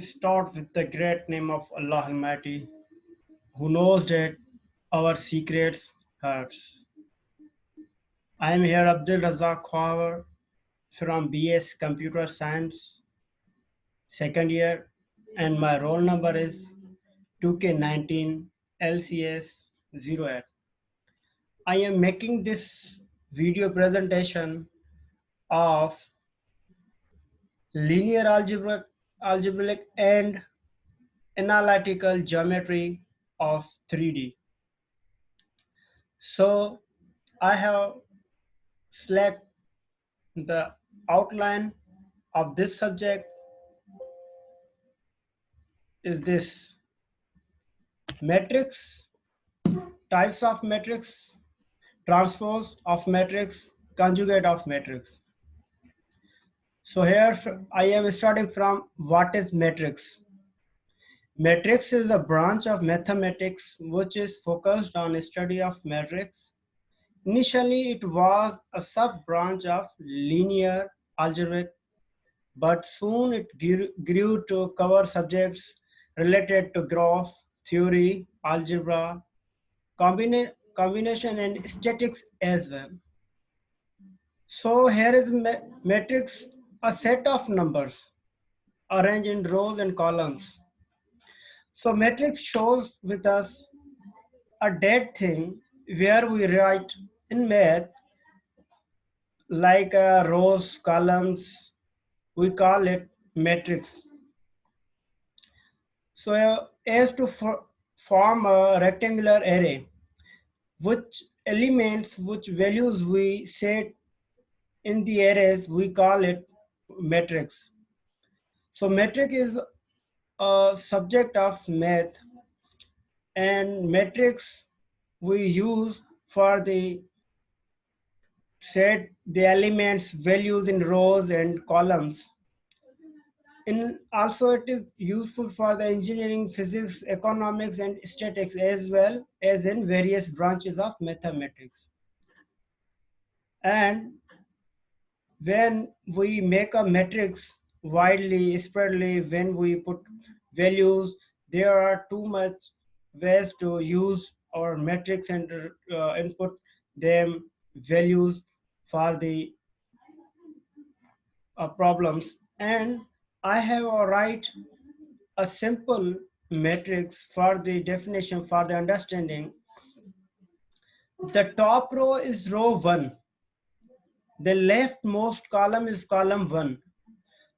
start with the great name of Allah Almighty, who knows that our secrets hurts. I am here Abdul Razak Khawar from BS Computer Science, second year, and my roll number is 2K19 LCS 08. I am making this video presentation of linear algebraic and analytical geometry of 3D. So I have select the outline of this subject is this: matrix, types of matrix, transpose of matrix, conjugate of matrix. So here I am starting from what is matrix. Matrix is a branch of mathematics which is focused on study of matrix. Initially, it was a sub-branch of linear algebra, but soon it grew to cover subjects related to graph, theory, algebra, combination, and statistics as well. So here is matrix, a set of numbers arranged in rows and columns. So matrix shows with us a dead thing where we write in math like rows, columns, we call it matrix. So as to form a rectangular array, which elements, which values we set in the arrays, we call it matrix. So matrix is a subject of math, and matrix we use for the set the elements values in rows and columns. And also it is useful for the engineering, physics, economics, and statistics, as well as in various branches of mathematics. And when we make a matrix widely spreadly, when we put values, there are too much ways to use our matrix and input them values for the problems. And I have a write a simple matrix for the definition for the understanding. The top row is row 1. The leftmost column is column 1.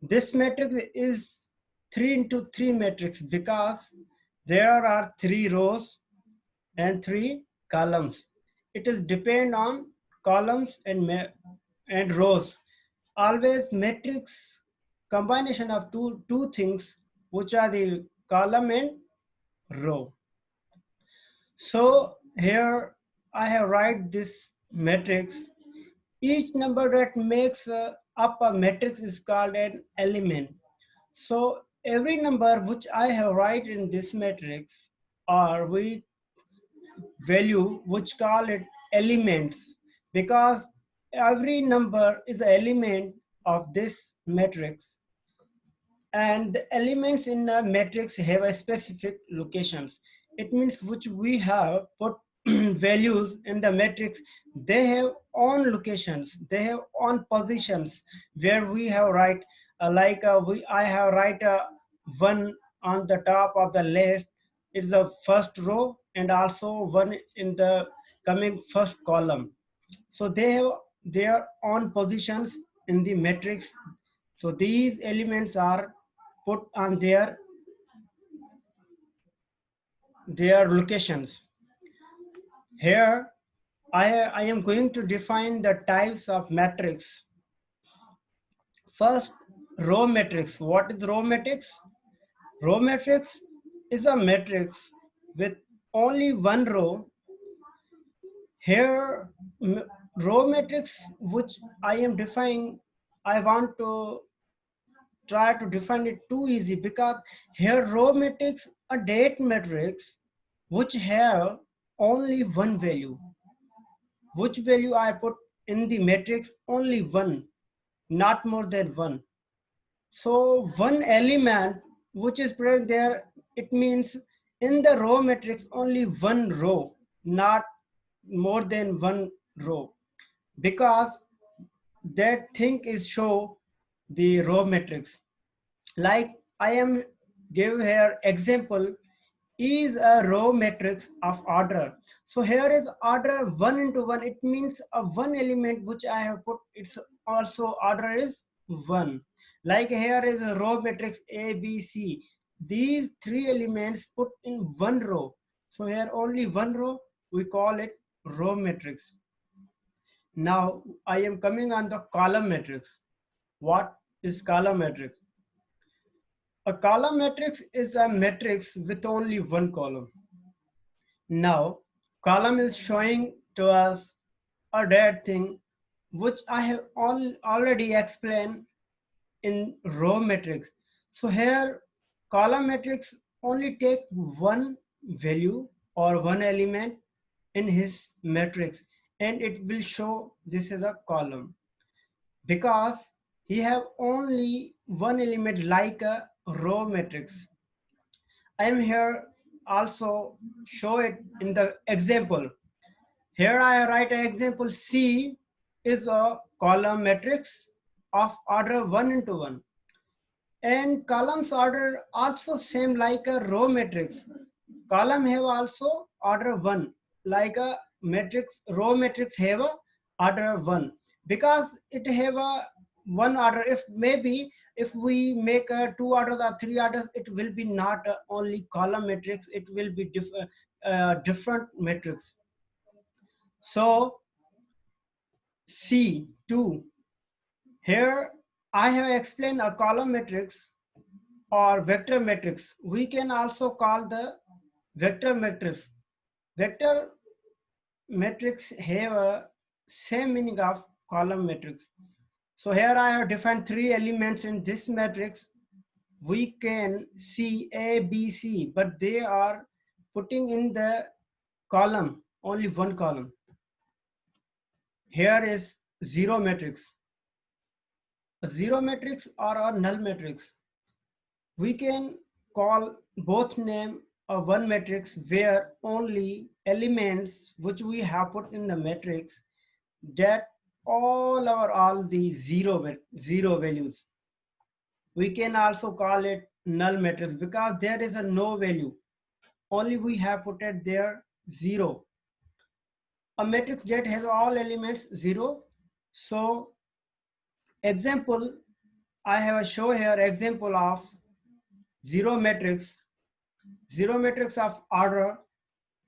This matrix is 3 into 3 matrix because there are 3 rows and 3 columns. It is depend on columns and rows. Always matrix combination of two things, which are the column and row. So here I have write this matrix. Each number that makes up a matrix is called an element. So every number which I have write in this matrix, or we value which call it elements, because every number is an element of this matrix, and the elements in the matrix have a specific locations. It means which we have put values in the matrix, they have own locations, they have own positions where we have write I have write one on the top of the left is the first row, and also one in the coming first column. So they have their own positions in the matrix. So these elements are put on their locations. Here I am going to define the types of matrix. First, row matrix. What is row matrix? Row matrix is a matrix with only one row. Here, row matrix, which I am defining, I want to try to define it too easy, because here row matrix a date matrix which have only one value. Which value I put in the matrix? Only one, not more than one. So one element which is present there, it means in the row matrix only one row, not more than one row, because that thing is show the row matrix. Like I am give here example is a row matrix of order. So here is order 1 into 1. It means a one element which I have put, it's also order is 1. Like here is a row matrix A, B, C. These three elements put in one row. So here only one row, we call it row matrix. Now I am coming on the column matrix. What is column matrix? A column matrix is a matrix with only one column. Now, column is showing to us a that thing which I have already explained in row matrix. So here, column matrix only take one value or one element in his matrix, and it will show this is a column, because he have only one element like a row matrix. I am here also show it in the example. Here I write an example. C is a column matrix of order 1 into 1. And columns order also same like a row matrix. Column have also order 1 like a matrix. Row matrix have a order 1 because it have a one order. If maybe if we make a two orders or three orders, it will be not only column matrix, it will be different matrix. So C2. Here I have explained a column matrix or vector matrix. We can also call the vector matrix. Vector matrix have a same meaning of column matrix. So here I have defined three elements in this matrix. We can see A, B, C, but they are putting in the column, only one column. Here is zero matrix. A zero matrix or a null matrix. We can call both name a one matrix where only elements which we have put in the matrix that all the zero values. We can also call it null matrix because there is a no value. Only we have put it there zero. A matrix that has all elements zero. So example, I have a show here example of zero matrix. Zero matrix of order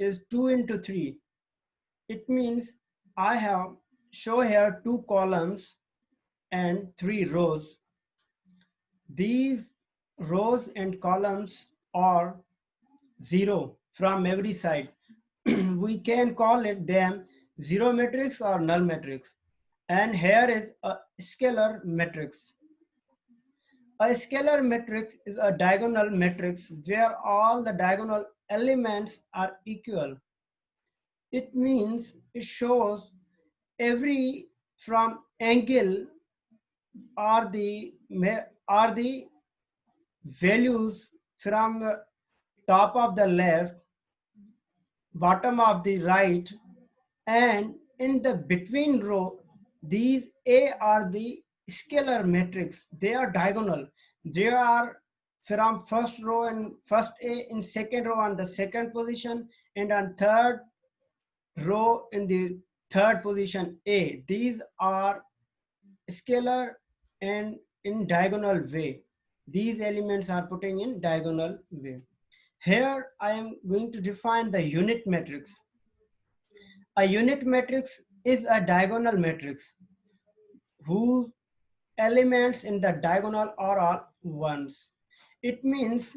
is 2 into 3. It means I have show here two columns and three rows. These rows and columns are zero from every side. We can call it them zero matrix or null matrix. And here is a scalar matrix. A scalar matrix is a diagonal matrix where all the diagonal elements are equal. It means it shows every from angle are the values from top of the left, bottom of the right, and in the between row, these A are the scalar matrix. They are diagonal. They are from first row and first A in second row on the second position and on third row in the third position A. These are scalar and in diagonal way. These elements are putting in diagonal way. Here I am going to define the unit matrix. A unit matrix is a diagonal matrix whose elements in the diagonal are all ones. It means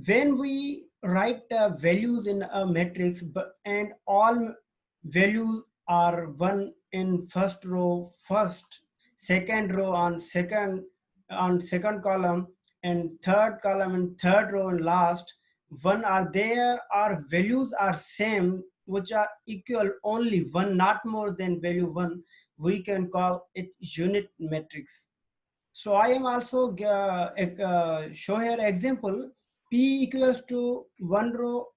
when we write values in a matrix and all values are one in first row first, second row on second column, and third column and third row and last one are there, our values are same which are equal only one, not more than value one, we can call it unit matrix. So I am also show here example. P equals to one row.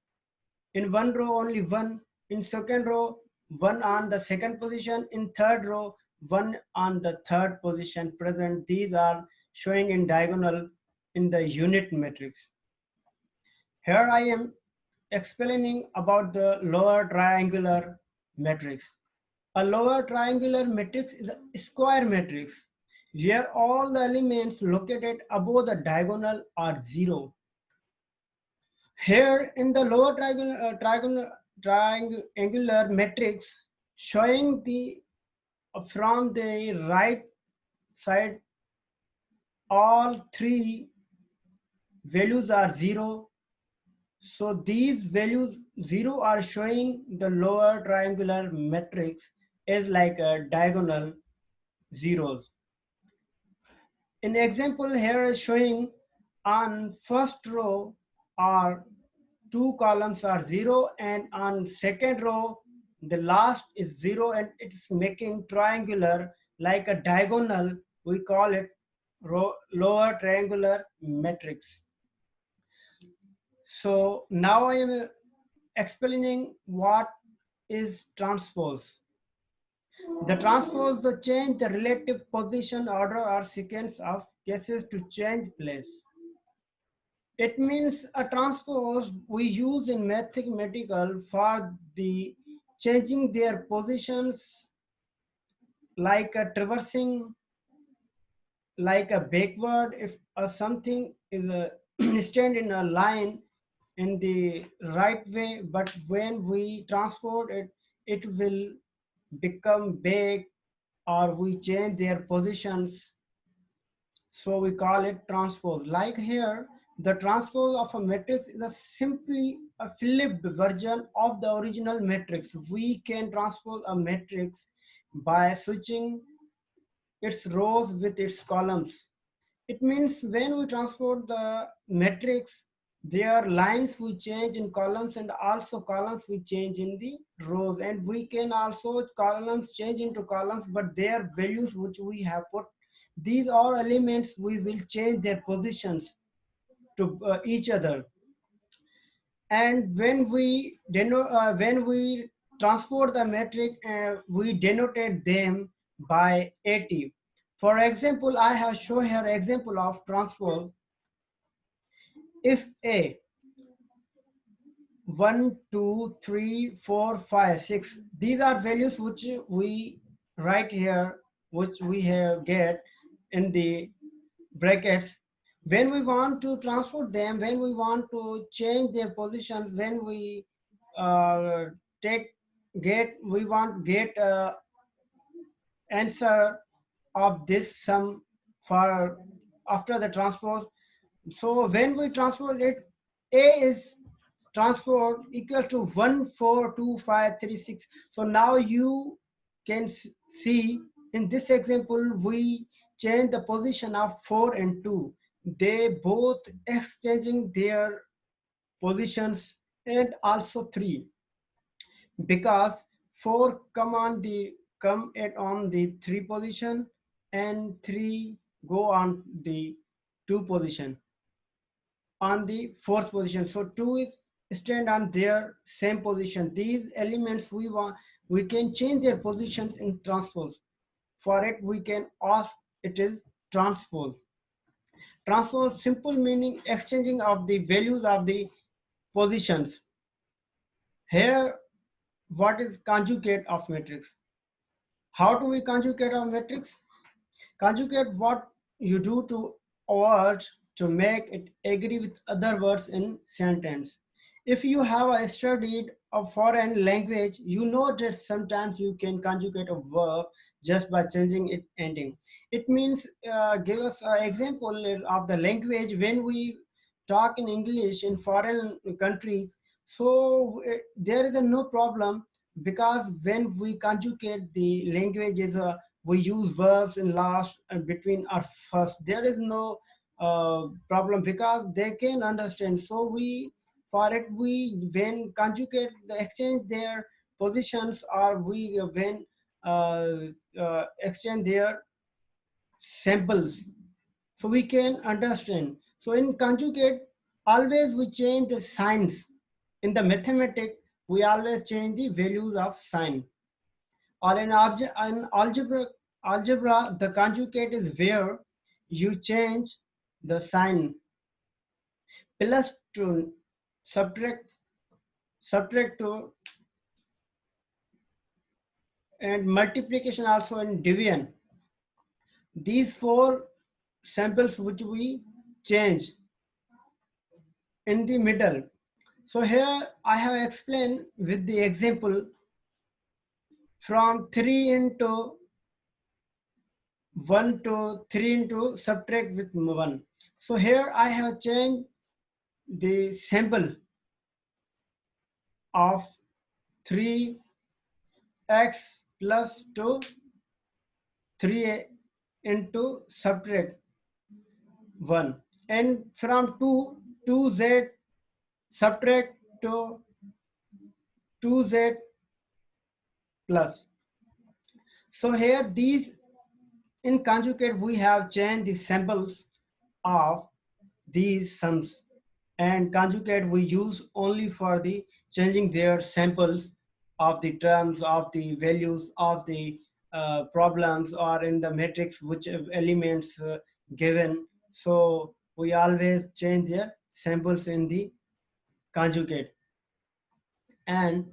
In one row only one, in second row one on the second position, in third row one on the third position present. These are showing in diagonal in the unit matrix. Here I am explaining about the lower triangular matrix. A lower triangular matrix is a square matrix where all the elements located above the diagonal are zero. Here in the lower triangular matrix, showing the from the right side, all three values are zero. So these values zero are showing the lower triangular matrix is like a diagonal zeros. In example here is showing on first row are two columns are zero, and on second row the last is zero, and it's making triangular like a diagonal. We call it lower triangular matrix. So now I am explaining what is transpose. The transpose the change the relative position, order or sequence of cases to change place. It means a transpose we use in mathematical for the changing their positions, like a traversing, like a backward. If something is stand in a line in the right way, but when we transport it, it will become back, or we change their positions, so we call it transpose. Like here, the transpose of a matrix is simply a flipped version of the original matrix. We can transpose a matrix by switching its rows with its columns. It means when we transport the matrix, their lines will change in columns, and also columns will change in the rows. And we can also columns change into columns, but their values which we have put, these are elements, we will change their positions to each other. And when we transport the metric, we denotate them by AT. For example, I have shown here example of transpose. If A 1, 2, 3, 4, 5, 6, these are values which we write here, which we have get in the brackets. When we want to transport them, when we want to change their positions, when we uh, take get we want get answer of this sum for after the transport. So when we transport it, A is transport equal to 1, 4, 2, 5, 3, 6. So now you can see in this example, we change the position of 4 and 2. They both exchanging their positions, and also 3, because 4 come at on the 3 position, and 3 go on the 2 position, on the fourth position. So 2 is stand on their same position. These elements we can change their positions in transpose. For it we can ask it is transpose. Transpose simple meaning exchanging of the values of the positions. Here, what is conjugate of matrix? How do we conjugate a matrix? Conjugate what you do to a word to make it agree with other words in sentence. If you have studied a foreign language, you know that sometimes you can conjugate a verb just by changing its ending. It means, give us an example of the language when we talk in English in foreign countries. So there is no problem, because when we conjugate the languages, we use verbs in last and between our first. There is no problem, because they can understand. So we for it we when conjugate the exchange their positions, or we when exchange their samples. so we can understand. So in conjugate, always we change the signs. In the mathematics, we always change the values of sign. Or in algebra, the conjugate is where you change the sign. Plus to subtract, subtract to, and multiplication also in division. These four samples which we change in the middle. So here I have explained with the example from 3 into 1 to 3 into subtract with 1. So here I have changed the sample of 3x plus 2, 3 into subtract 1. And from 2, 2z subtract to 2z plus. So here these in conjugate we have changed the samples of these sums, and conjugate we use only for the changing their samples of the terms of the values of the problems or in the matrix which elements given. So we always change their samples in the conjugate. And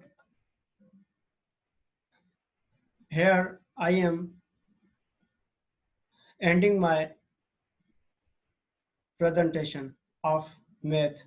here I am ending my presentation of math.